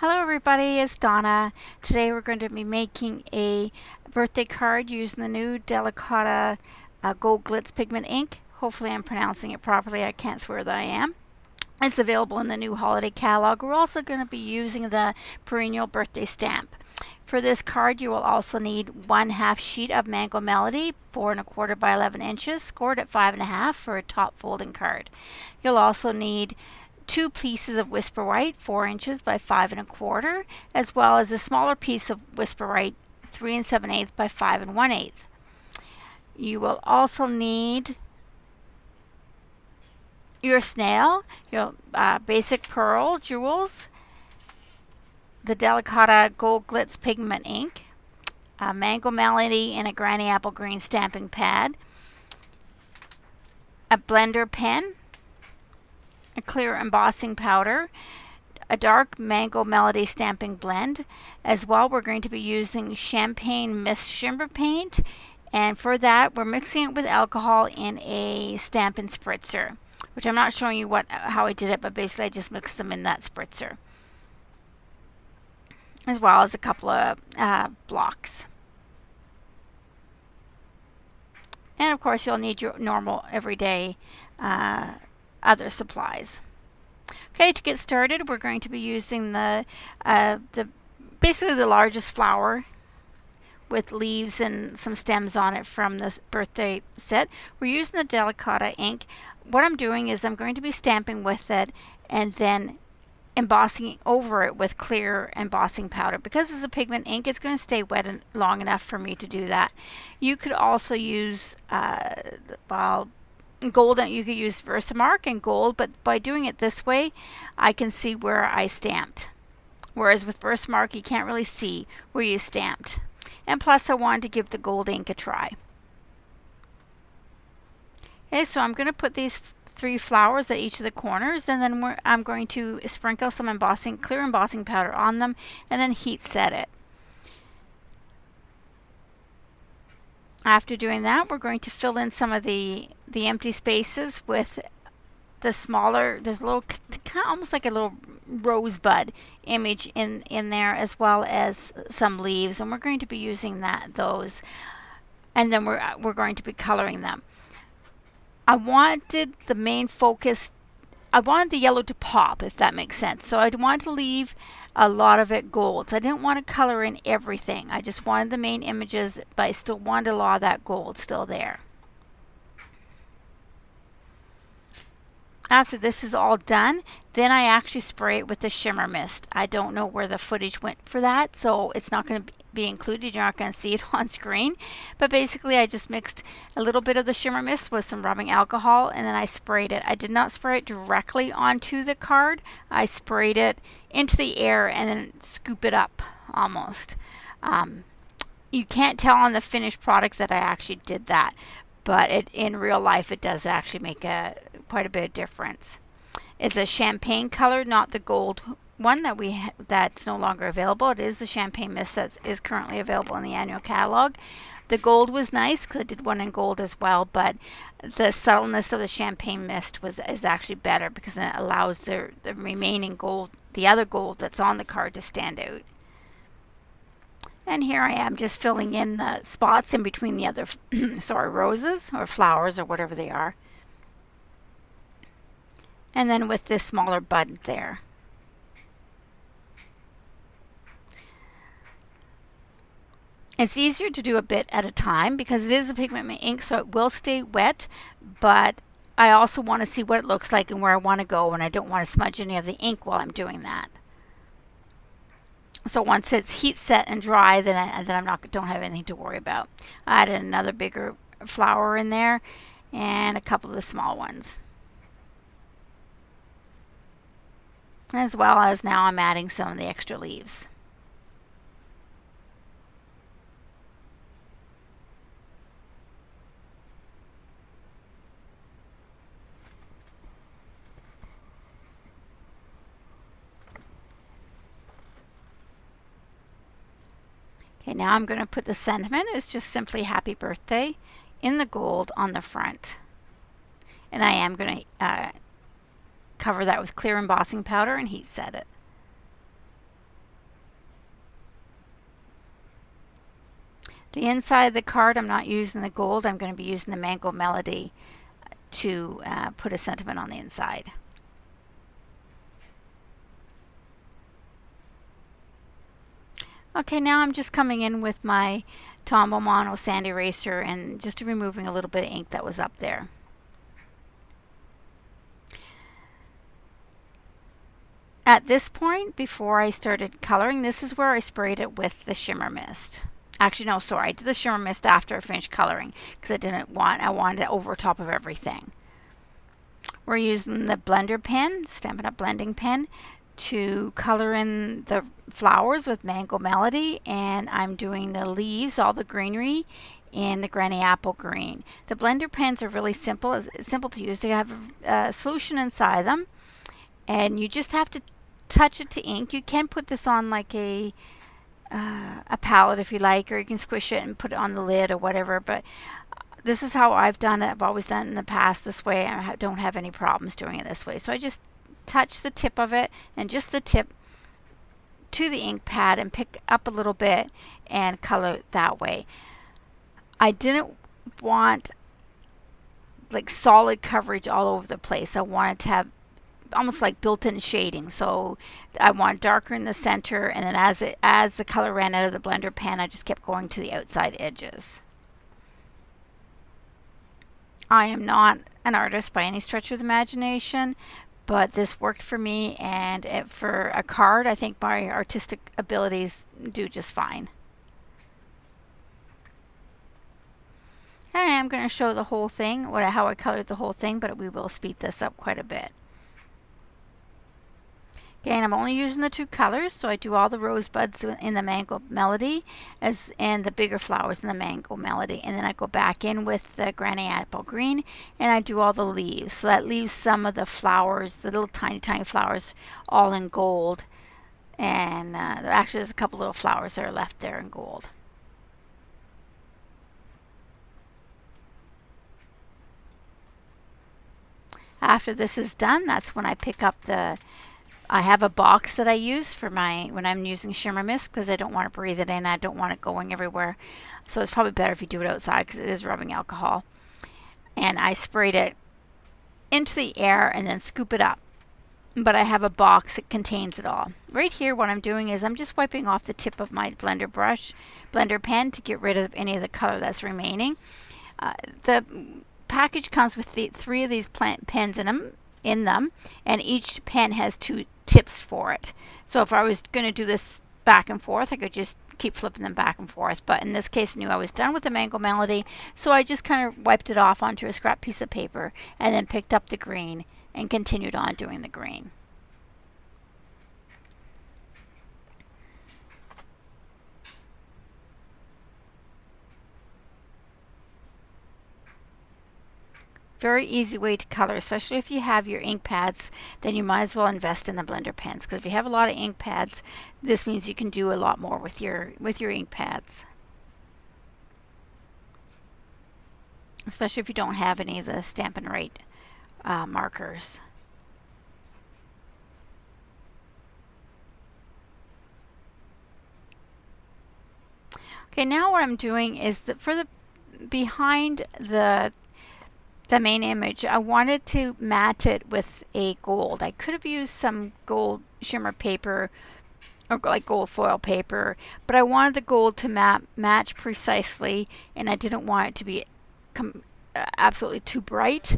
Hello everybody, it's Donna. Today we're going to be making a birthday card using the new Delicata Gold Glitz Pigment ink. Hopefully I'm pronouncing it properly. I can't swear that I am. It's available in the new holiday catalog. We're also going to be using the Perennial Birthday stamp. For this card you will also need 1/2 sheet of Mango Melody, 4 1/4 by 11 inches, scored at 5 1/2 for a top folding card. You'll also need 2 pieces of Whisper White, 4 inches by 5 1/4, as well as a smaller piece of Whisper White, 3 7/8 by 5 1/8. You will also need your snail, your basic pearl jewels, the Delicata Gold Glitz Pigment ink, a Mango Melody and a Granny Apple Green stamping pad, a blender pen, a clear embossing powder, a dark Mango Melody stamping blend. As well, we're going to be using Champagne Mist Shimmer Paint, and for that we're mixing it with alcohol in a Stampin spritzer, which I'm not showing you how I did it, but basically I just mixed them in that spritzer, as well as a couple of blocks. And of course you'll need your normal everyday other supplies. Okay, to get started, we're going to be using basically the largest flower with leaves and some stems on it from this birthday set. We're using the Delicata ink. What I'm doing is I'm going to be stamping with it and then embossing over it with clear embossing powder. Because it's a pigment ink, it's going to stay wet and long enough for me to do that. You could also use gold. You could use Versamark and gold, but by doing it this way I can see where I stamped, whereas with Versamark you can't really see where you stamped. And plus I wanted to give the gold ink a try. Okay, so I'm going to put these 3 flowers at each of the corners, and then I'm going to sprinkle some clear embossing powder on them and then heat set it. After doing that, we're going to fill in some of the empty spaces with the smaller, there's a little, kind of almost like a little rosebud image in there, as well as some leaves, and we're going to be using those, and then we're going to be coloring them. I wanted the main focus, I wanted the yellow to pop, if that makes sense. So I wanted to leave a lot of it gold. So I didn't want to color in everything. I just wanted the main images, but I still wanted a lot of that gold still there. After this is all done, then I actually spray it with the shimmer mist. I don't know where the footage went for that, so it's not going to be included. You're not going to see it on screen. But basically I just mixed a little bit of the shimmer mist with some rubbing alcohol, and then I sprayed it. I did not spray it directly onto the card. I sprayed it into the air and then scoop it up almost. You can't tell on the finished product that I actually did that, but in real life it does actually make quite a bit of difference. It's a champagne color, not the gold one that's no longer available. It is the champagne mist that is currently available in the annual catalog. The gold was nice because I did one in gold as well, but the subtleness of the champagne mist is actually better because it allows the remaining gold, the other gold that's on the card, to stand out. And here I am just filling in the spots in between the other roses or flowers or whatever they are. And then with this smaller bud there. It's easier to do a bit at a time because it is a pigment ink, so it will stay wet, but I also want to see what it looks like and where I want to go, and I don't want to smudge any of the ink while I'm doing that. So once it's heat set and dry, then I don't have anything to worry about. I added another bigger flower in there and a couple of the small ones. As well as now I'm adding some of the extra leaves. Okay, now I'm going to put the sentiment. It's just simply happy birthday in the gold on the front. And I am going to cover that with clear embossing powder and heat set it. The inside of the card, I'm not using the gold. I'm going to be using the Mango Melody to put a sentiment on the inside. Okay, now I'm just coming in with my Tombow Mono sand eraser and just removing a little bit of ink that was up there. At this point, before I started coloring, this is where I sprayed it with the shimmer mist. Actually, no, sorry, I did the shimmer mist after I finished coloring because I wanted it over top of everything. We're using the blender pen, Stampin' Up! Blending pen, to color in the flowers with Mango Melody, and I'm doing the leaves, all the greenery, in the Granny Apple Green. The blender pens are really simple. It's simple to use. They have a solution inside them, and you just have to touch it to ink. You can put this on like a palette if you like, or you can squish it and put it on the lid or whatever, but this is how I've done it. I've always done it in the past this way, and I don't have any problems doing it this way. So I just touch the tip of it and just the tip to the ink pad and pick up a little bit and color it that way. I didn't want like solid coverage all over the place. I wanted to have almost like built-in shading. So I want darker in the center, and then as the color ran out of the blender pen, I just kept going to the outside edges. I am not an artist by any stretch of the imagination, but this worked for me, and for a card, I think my artistic abilities do just fine. And I'm going to show the whole thing, how I colored the whole thing, but we will speed this up quite a bit. Again, I'm only using the two colors, so I do all the rosebuds in the Mango Melody and the bigger flowers in the Mango Melody. And then I go back in with the Granny Apple Green, and I do all the leaves. So that leaves some of the flowers, the little tiny, tiny flowers, all in gold. And actually, there's a couple little flowers that are left there in gold. After this is done, that's when I pick up I have a box that I use for when I'm using shimmer mist, because I don't want to breathe it in. I don't want it going everywhere. So it's probably better if you do it outside because it is rubbing alcohol. And I sprayed it into the air and then scoop it up. But I have a box that contains it all. Right here, what I'm doing is I'm just wiping off the tip of my blender pen to get rid of any of the color that's remaining. The package comes with three of these pens in them, and each pen has two tips for it. So if I was going to do this back and forth, I could just keep flipping them back and forth. But in this case, I knew I was done with the Mango Melody, so I just kind of wiped it off onto a scrap piece of paper and then picked up the green and continued on doing the green. Very easy way to color, especially if you have your ink pads. Then you might as well invest in the blender pens, because if you have a lot of ink pads, this means you can do a lot more with your ink pads, especially if you don't have any of the Stampin' Right markers. Okay, now what I'm doing is that for the behind the main image, I wanted to matte it with a gold. I could have used some gold shimmer paper or like gold foil paper, but I wanted the gold to match precisely, and I didn't want it to be absolutely too bright.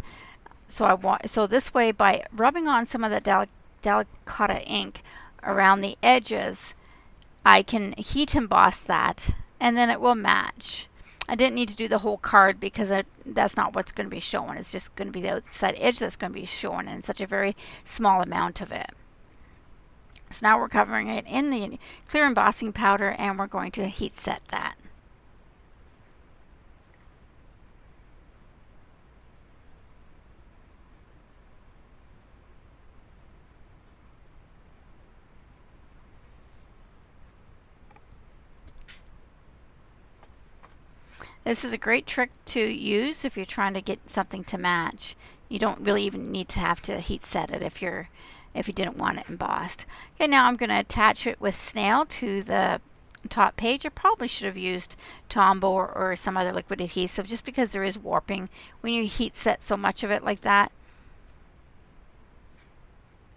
So this way, by rubbing on some of the Delicata ink around the edges, I can heat emboss that, and then it will match. I didn't need to do the whole card because that's not what's going to be shown. It's just going to be the outside edge that's going to be shown, and such a very small amount of it. So now we're covering it in the clear embossing powder, and we're going to heat set that. This is a great trick to use if you're trying to get something to match. You don't really even need to have to heat set it if you didn't want it embossed. Okay, now I'm going to attach it with snail to the top page, I probably should have used Tombow or some other liquid adhesive, just because there is warping when you heat set so much of it like that.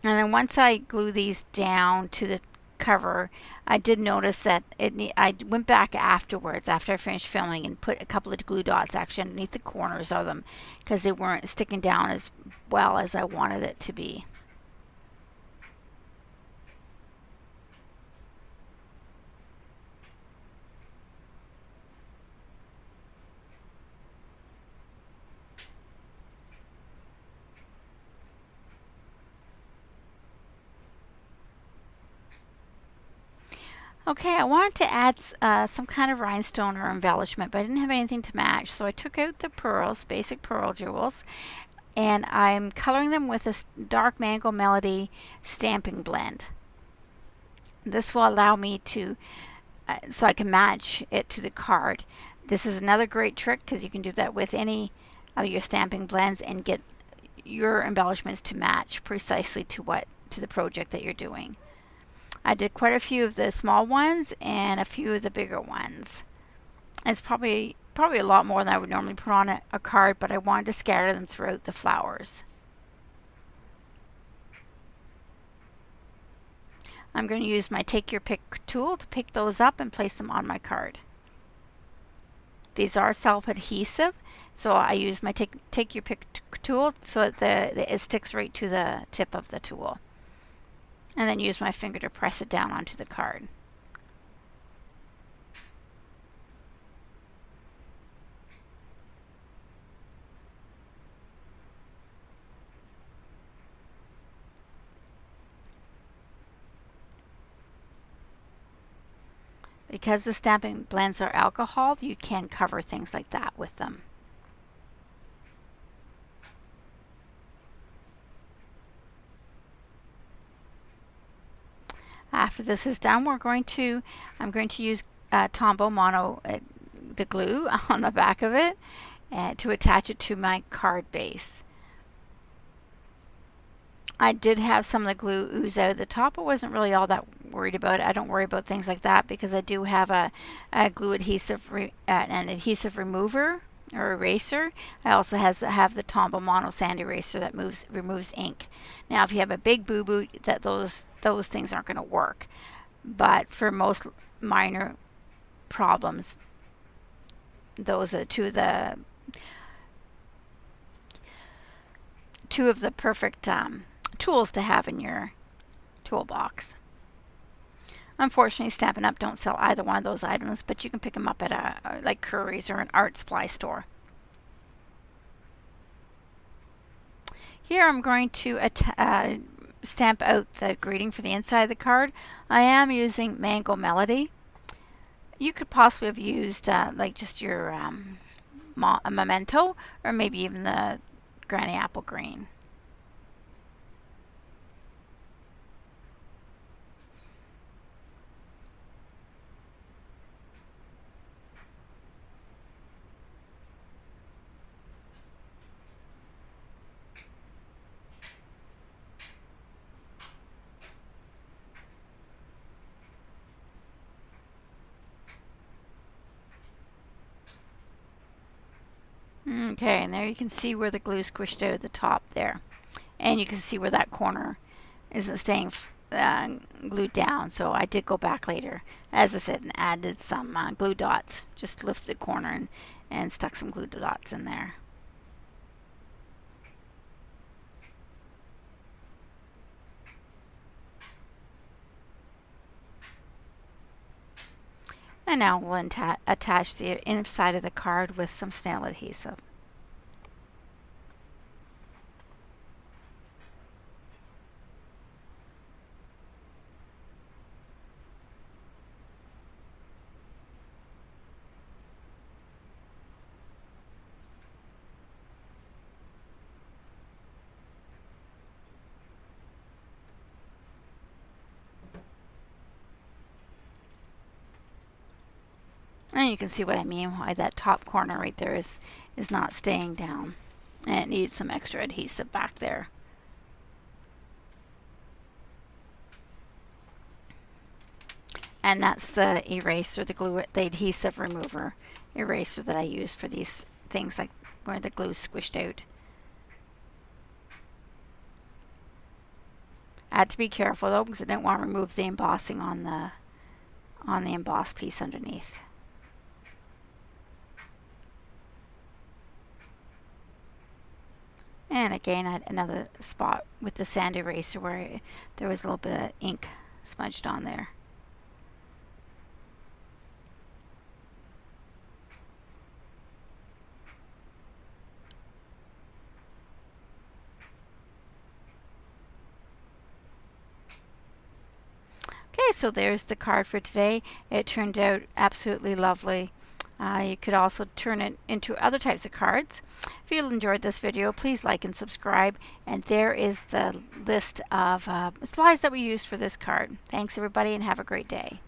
And then once I glue these down to the cover, I did notice that I went back afterwards, after I finished filming, and put a couple of glue dots actually underneath the corners of them, because they weren't sticking down as well as I wanted it to be. Okay, I wanted to add some kind of rhinestone or embellishment, but I didn't have anything to match. So I took out the pearls, basic pearl jewels, and I'm coloring them with a dark Mango Melody stamping blend. This will allow me to, so I can match it to the card. This is another great trick, because you can do that with any of your stamping blends and get your embellishments to match precisely to the project that you're doing. I did quite a few of the small ones and a few of the bigger ones. It's probably a lot more than I would normally put on a card, but I wanted to scatter them throughout the flowers. I'm going to use my Take Your Pick tool to pick those up and place them on my card. These are self-adhesive, so I use my Take Your Pick tool so that it sticks right to the tip of the tool. And then use my finger to press it down onto the card. Because the stamping blends are alcohol, you can cover things like that with them. After this is done, I'm going to use Tombow Mono, the glue on the back of it, to attach it to my card base. I did have some of the glue ooze out of the top. I wasn't really all that worried about it. I don't worry about things like that because I do have a glue adhesive, an adhesive remover or eraser. I also have the Tombow Mono Sand Eraser that removes ink. Now, if you have a big boo-boo, those things aren't going to work. But for most minor problems, those are two of the perfect tools to have in your toolbox. Unfortunately, Stampin' Up! Don't sell either one of those items, but you can pick them up at like Curry's or an art supply store. Here I'm going to stamp out the greeting for the inside of the card. I am using Mango Melody. You could possibly have used like just your Memento, or maybe even the Granny Apple Green. Okay, and there you can see where the glue squished out at the top there. And you can see where that corner isn't staying glued down. So I did go back later, as I said, and added some glue dots. Just lifted the corner and stuck some glue dots in there. And now we'll attach the inside of the card with some snail adhesive. And you can see what I mean, why that top corner right there is not staying down. And it needs some extra adhesive back there. And that's the eraser, the adhesive remover eraser that I use for these things, like where the glue is squished out. I had to be careful though, because I didn't want to remove the embossing on the embossed piece underneath. And again, I had another spot with the sand eraser where there was a little bit of ink smudged on there. Okay, so there's the card for today. It turned out absolutely lovely. You could also turn it into other types of cards. If you enjoyed this video, please like and subscribe. And there is the list of supplies that we used for this card. Thanks everybody, and have a great day.